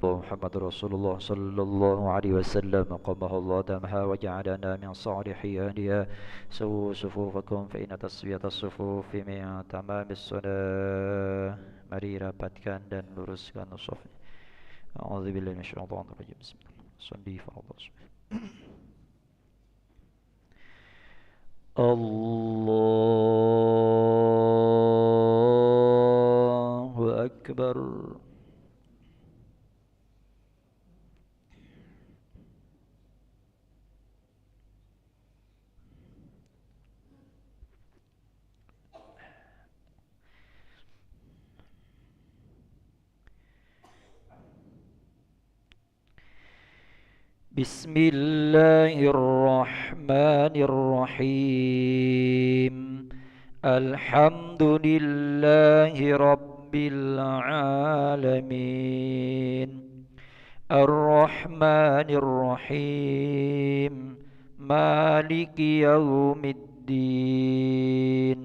محمد رسول الله صلى الله عليه وسلم قامه الله دامها وجعلنا من صالح أهلها سووا صفوفكم فإن تسوية الصفوف من تمام الصلاة. Mari rapatkan dan luruskan safnya. A'udzubillahi minasyaitonir rajim. Bismillah. Shalli fardhu. Allahu Akbar. بسم الله الرحمن الرحيم. الحمد لله رب العالمين. الرحمن الرحيم. مالك يوم الدين.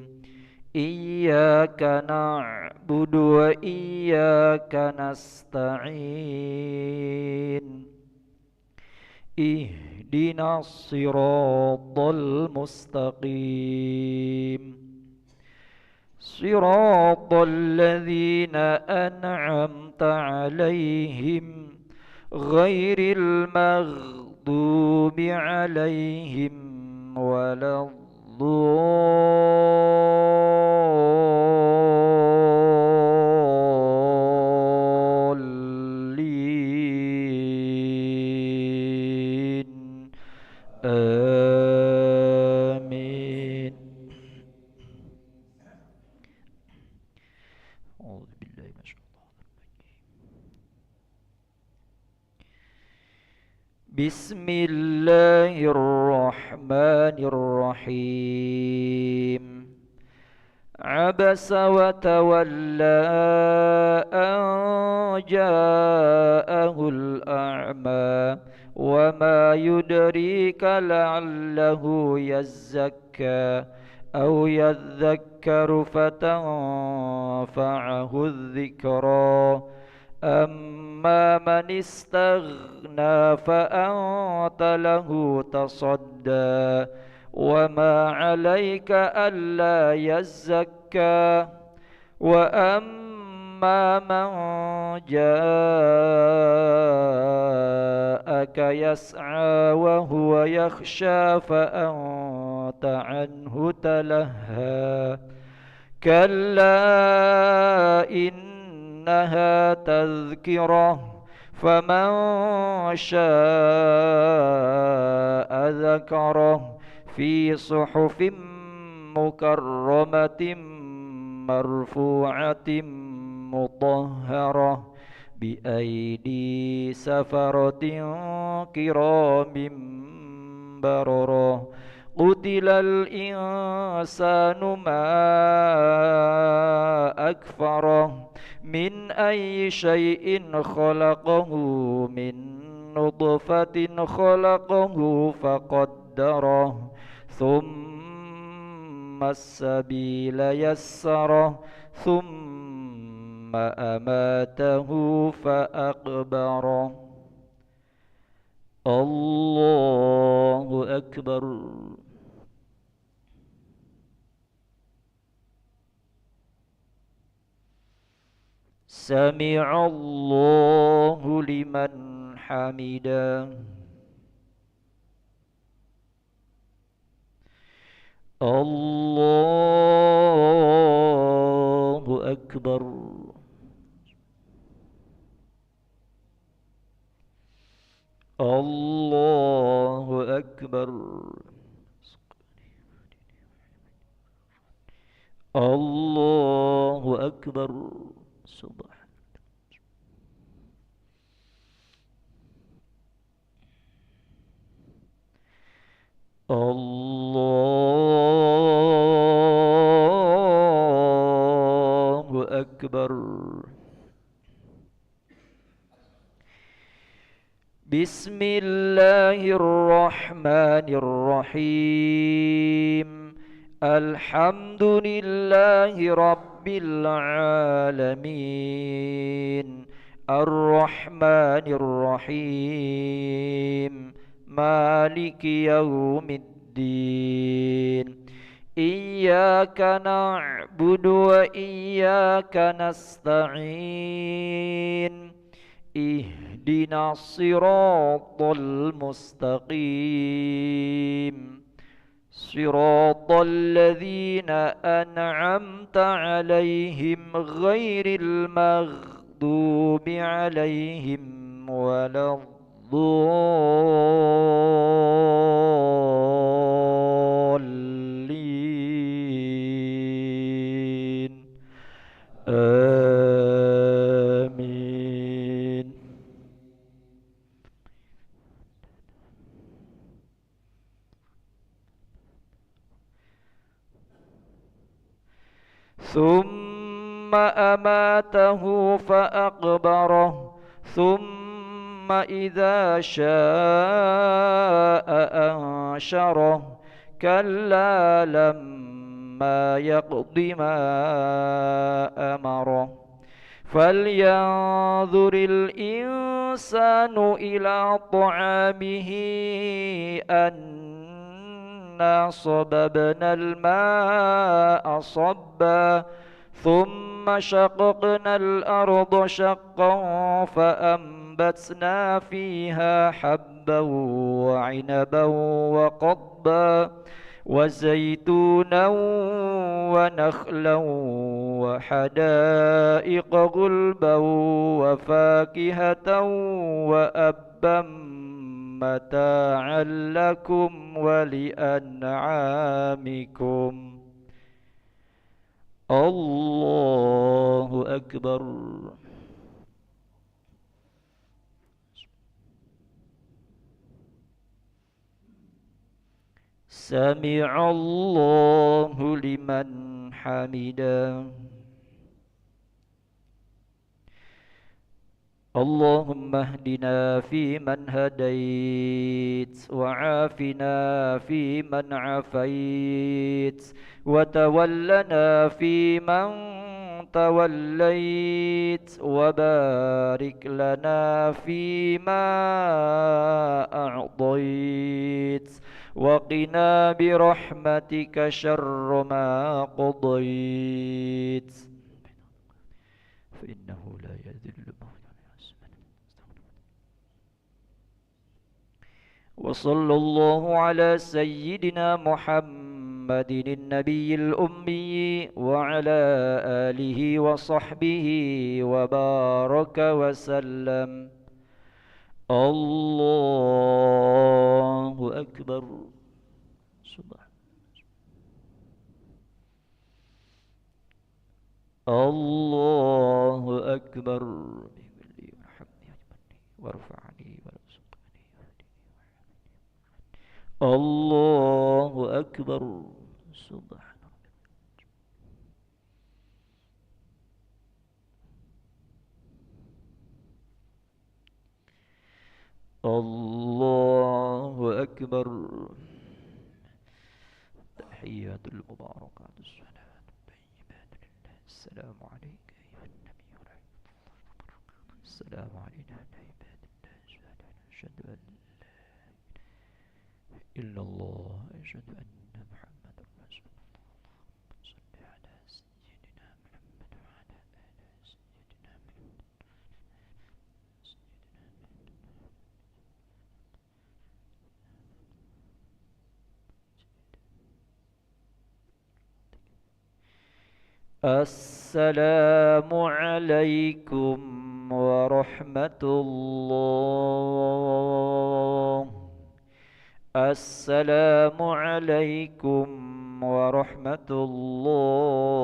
إياك نعبد وإياك نستعين. اهدنا الصراط المستقيم. صراط الذين أنعمت عليهم غير المغضوب عليهم ولا الضالين. آمين. أعوذ بالله من الشيطان الرجيم. بسم الله الرحمن الرحيم. عبس وتولى أن جاءه الأعمى وما يدريك لعله يزكى أو يذكر فتنفعه الذكرى. أما من استغنى فأنت له تصدى وما عليك ألا يزكى. وأما من جاءك يسعى وهو يخشى فأنت عنه تلهى. كلا إنها تذكرة فمن شاء ذكره في صحف مكرمة مرفوعة مطهرة بأيدي سفرة كرام بررة. قتل الإنسان ما أكفره من أي شيء خلقه من نطفة خلقه فقدره ثم السبيل يسره ثم أماته فأقبره. الله أكبر. سمع الله لمن حمده. الله أكبر. الله أكبر. الله أكبر. سبحان الله أكبر. بسم الله الرحمن الرحيم. الحمد لله رب العالمين. الرحمن الرحيم مالك يوم الدين إياك نعبد وإياك نستعين اهدنا الصراط المستقيم صراط الذين أنعمت عليهم غير المغضوب عليهم ولا الضالين آمين. ثم أماته فأقبره ثم إذا شاء أنشره كلا لما يقض ما أمره فلينظر الإنسان إلى طعامه أنا صببنا الماء صبا ثم شققنا الأرض شقا فأنبتنا فيها حبا وعنبا وقضبا وزيتونا ونخلا وحدائق غلبا وفاكهة وأبا متاعا لكم ولأنعامكم. الله أكبر. سمع الله لمن حمده. اللهم اهدنا فيمن هديت وعافنا فيمن عافيت وتولنا فيمن توليت وبارك لنا فيما أعطيت وقنا برحمتك شر ما قضيت فإنه لا يذل من وصلى الله على سيدنا محمد النبي الأمي وعلى آله وصحبه وبارك وسلم. الله أكبر. الله أكبر. وارفعني الله أكبر. سبحان الله أكبر. تحيات المباركات الصلاة الطيبات لله. السلام عليك أيها النبي ورحمة الله وبركاته. السلام علينا وعلى عباد الله الصالحين. أشهد أن لا إله إلا الله. أشهد أن محمد رسول الله. صل على سيدنا محمد وعلى آل سيدنا محمد. السلام عليكم ورحمة الله. السلام عليكم ورحمة الله.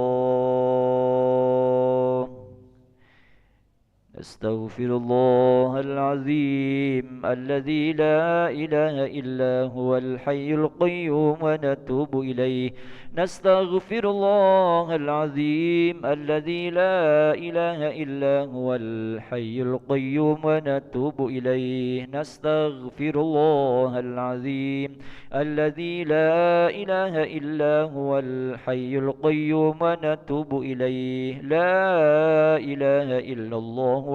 أستغفر الله العظيم الذي لا إله إلا هو الحي القيوم ونتوب إليه. نستغفر الله العظيم الذي لا إله إلا هو الحي القيوم ونتوب إليه. نستغفر الله العظيم الذي لا إله إلا هو الحي القيوم ونتوب إليه. لا إله إلا الله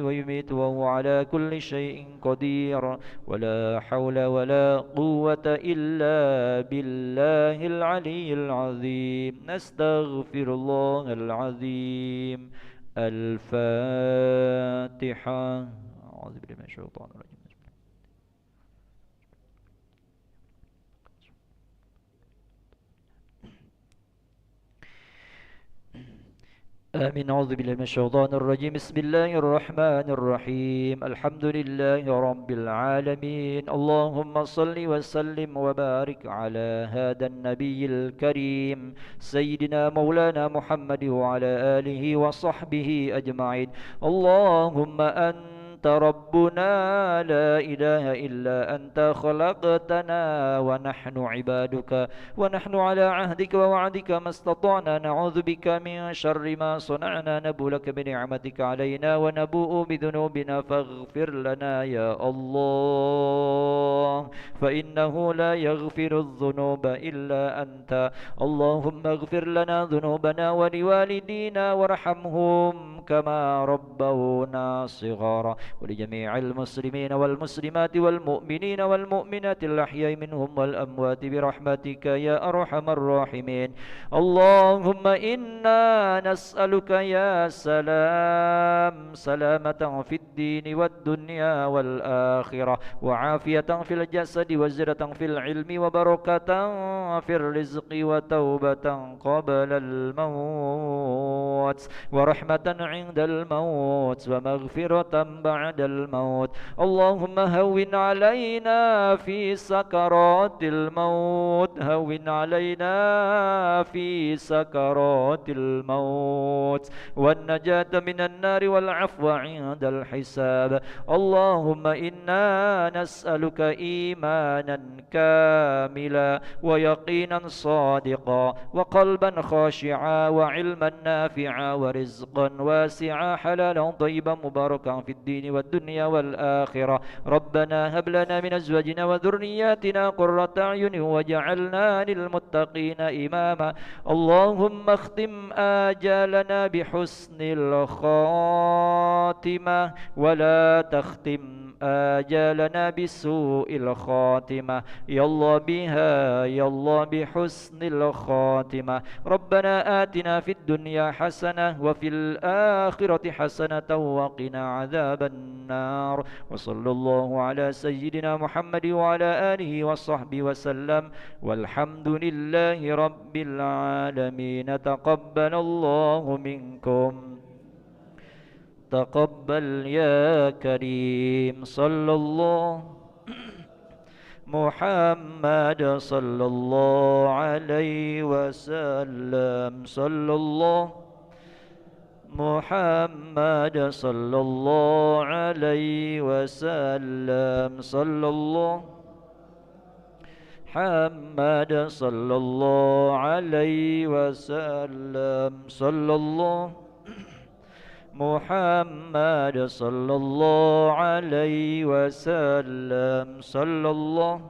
يحيي ويميت وهو على كل شيء قدير ولا حول ولا قوة إلا بالله العلي العظيم نستغفر الله العظيم الفاتحة أعوذ بالله من الشيطان الرجيم آمين أعوذ بالله من الشيطان الرجيم بسم الله الرحمن الرحيم الحمد لله رب العالمين اللهم صل وسلم وبارك على هذا النبي الكريم سيدنا مولانا محمد وعلى آله وصحبه أجمعين اللهم أنت ربنا لا إله إلا أنت خلقتنا ونحن عبادك ونحن على عهدك ووعدك ما استطعنا نعوذ بك من شر ما صنعنا نبو لك بنعمتك علينا ونبوء بذنوبنا فاغفر لنا يا الله فإنه لا يغفر الذنوب إلا أنت اللهم اغفر لنا ذنوبنا ولوالدينا وارحمهم كما ربونا صغارا ولجميع المسلمين والمسلمات والمؤمنين والمؤمنات الأحياء منهم والأموات برحمتك يا أرحم الراحمين اللهم إنا نسألك يا سلام سلامة في الدين والدنيا والآخرة وعافية في الجسد وزرة في العلم وبركة في الرزق وتوبة قبل الموت ورحمة عند الموت ومغفرة بعد الموت اللهم هون علينا في سكرات الموت هون علينا في سكرات الموت والنجاة من النار والعفو عند الحساب اللهم إنا نسألك إيمانا كاملا ويقينا صادقا وقلبا خاشعا وعلما نافعا ورزقا واسعا حلالا طيبا مباركا في الدين والدنيا والآخرة ربنا هب لنا من أزواجنا وذرياتنا قرة أعين وجعلنا للمتقين إماما اللهم اختم آجالنا بحسن الخاتمة ولا تختم آجالنا بسوء الخاتمة يا الله بها يا الله بحسن الخاتمة ربنا آتنا في الدنيا حسنة وفي الآخرة حسنة وقنا عذاب النار وصلى الله على سيدنا محمد وعلى آله وصحبه وسلم والحمد لله رب العالمين تقبل الله منكم تقبل يا كريم صلى الله محمد صلى الله عليه وسلم صلى الله محمد صلى الله عليه وسلم صلى الله محمد صلى الله عليه وسلم صلى الله محمد صلى الله عليه وسلم صلى الله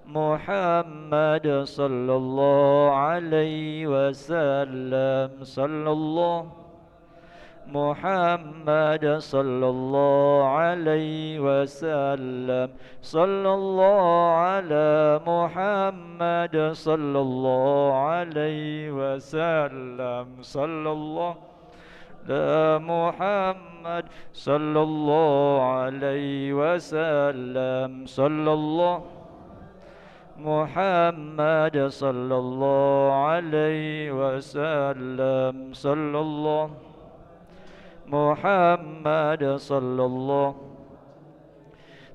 محمد صلى الله عليه وسلم صلى الله محمد صلى الله عليه وسلم صلى الله على محمد صلى الله عليه وسلم صلى الله على محمد صلى الله عليه وسلم صلى الله محمد صلى الله عليه وسلم صلى الله محمد صلى الله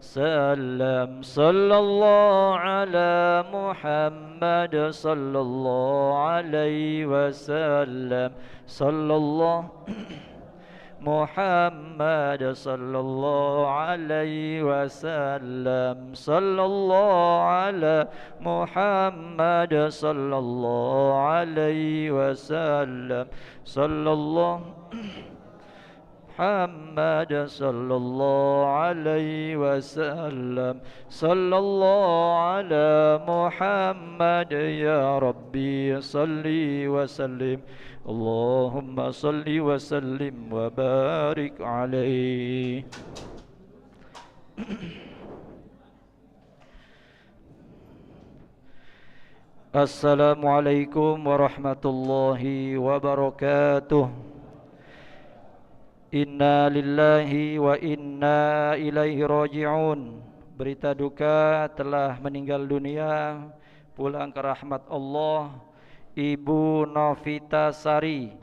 سلم صلى الله على محمد صلى الله عليه وسلم صلى الله محمد صلى الله عليه وسلم صلى الله على محمد صلى الله عليه وسلم صلى الله محمد صلى الله عليه وسلم صلى الله على محمد يا ربي صل وسلم اللهم صل وسلم وبارك عليه. Assalamualaikum warahmatullahi wabarakatuh. Inna lillahi wa inna ilaihi raji'un. Berita duka telah meninggal dunia, pulang ke rahmat Allah, Ibu Novita Sari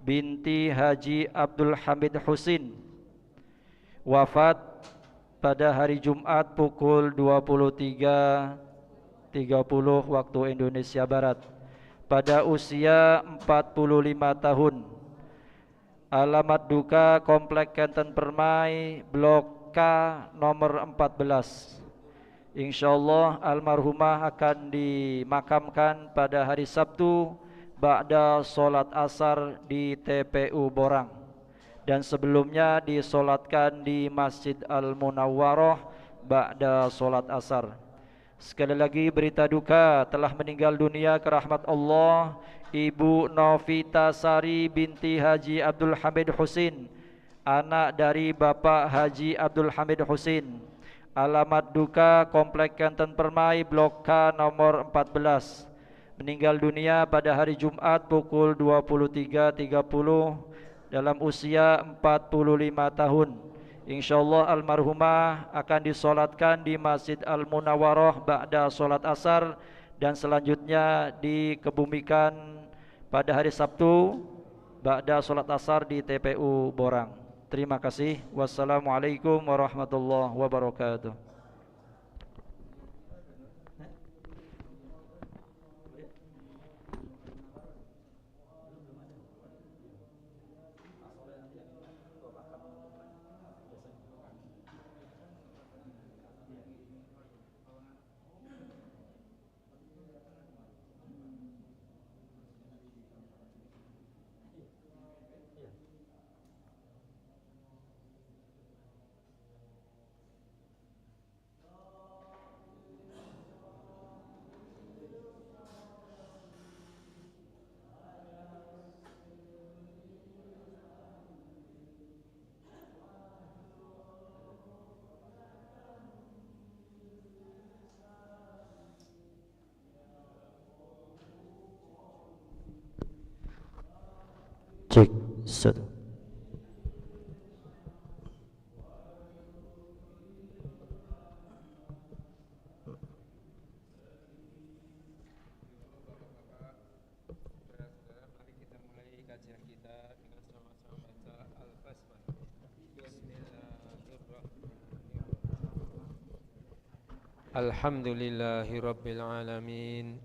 binti Haji Abdul Hamid Husin, wafat pada hari Jumat pukul 23.30 waktu Indonesia Barat pada usia 45 tahun. Alamat duka Komplek Kenten Permai, Blok K nomor 14. Insyaallah almarhumah akan dimakamkan pada hari Sabtu ba'da solat asar di TPU Borang, dan sebelumnya disolatkan di Masjid Al-Munawwarah ba'da solat asar. Sekali lagi berita duka, telah meninggal dunia ke rahmat Allah Ibu Novita Sari binti Haji Abdul Hamid Husin, anak dari Bapak Haji Abdul Hamid Husin. Alamat duka Komplek Kenten Permai, Blok K nomor 14. Meninggal dunia pada hari Jumat pukul 23.30 dalam usia 45 tahun. Insyaallah almarhumah akan disolatkan di Masjid Al-Munawwarah ba'da solat asar, dan selanjutnya dikebumikan pada hari Sabtu ba'da solat asar di TPU Borang. Terima kasih. Wassalamualaikum warahmatullahi wabarakatuh. Cek satu. Alhamdulillahi Rabbil Alamin,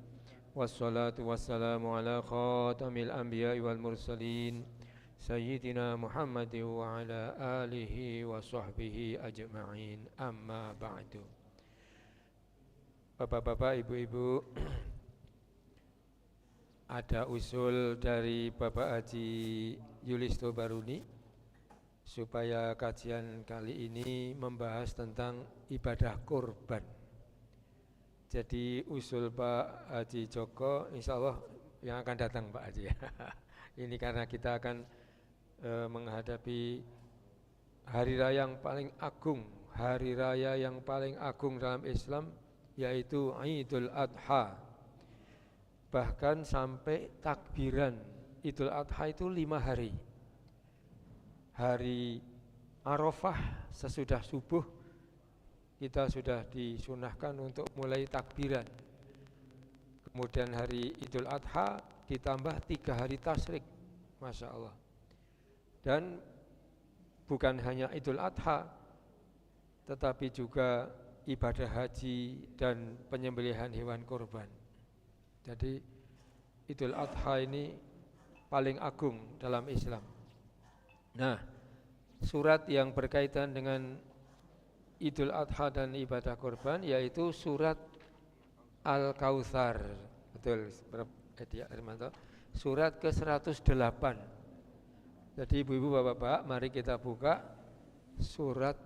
wassalatu wassalamu ala khatamil anbiya'i wal mursalin, Sayyidina Muhammad wa ala alihi wa sahbihi ajma'in, amma ba'du. Bapak-bapak, ibu-ibu, ada usul dari Bapak Haji Yulisto Baruni supaya kajian kali ini membahas tentang ibadah kurban. Jadi usul Pak Haji Joko insya Allah yang akan datang Pak Haji. Ini karena kita akan menghadapi hari raya yang paling agung, hari raya yang paling agung dalam Islam, yaitu Idul Adha. Bahkan sampai takbiran Idul Adha itu 5 hari. Hari Arafah sesudah subuh kita sudah disunahkan untuk mulai takbiran. Kemudian hari Idul Adha ditambah 3 hari tasyrik, Masya Allah. Dan bukan hanya Idul Adha, tetapi juga ibadah haji dan penyembelihan hewan kurban. Jadi Idul Adha ini paling agung dalam Islam. Nah, surat yang berkaitan dengan Idul Adha dan ibadah kurban yaitu surat Al-Kautsar. Betul, Hermanto. Surat ke-108. Jadi ibu-ibu bapak-bapak, mari kita buka surat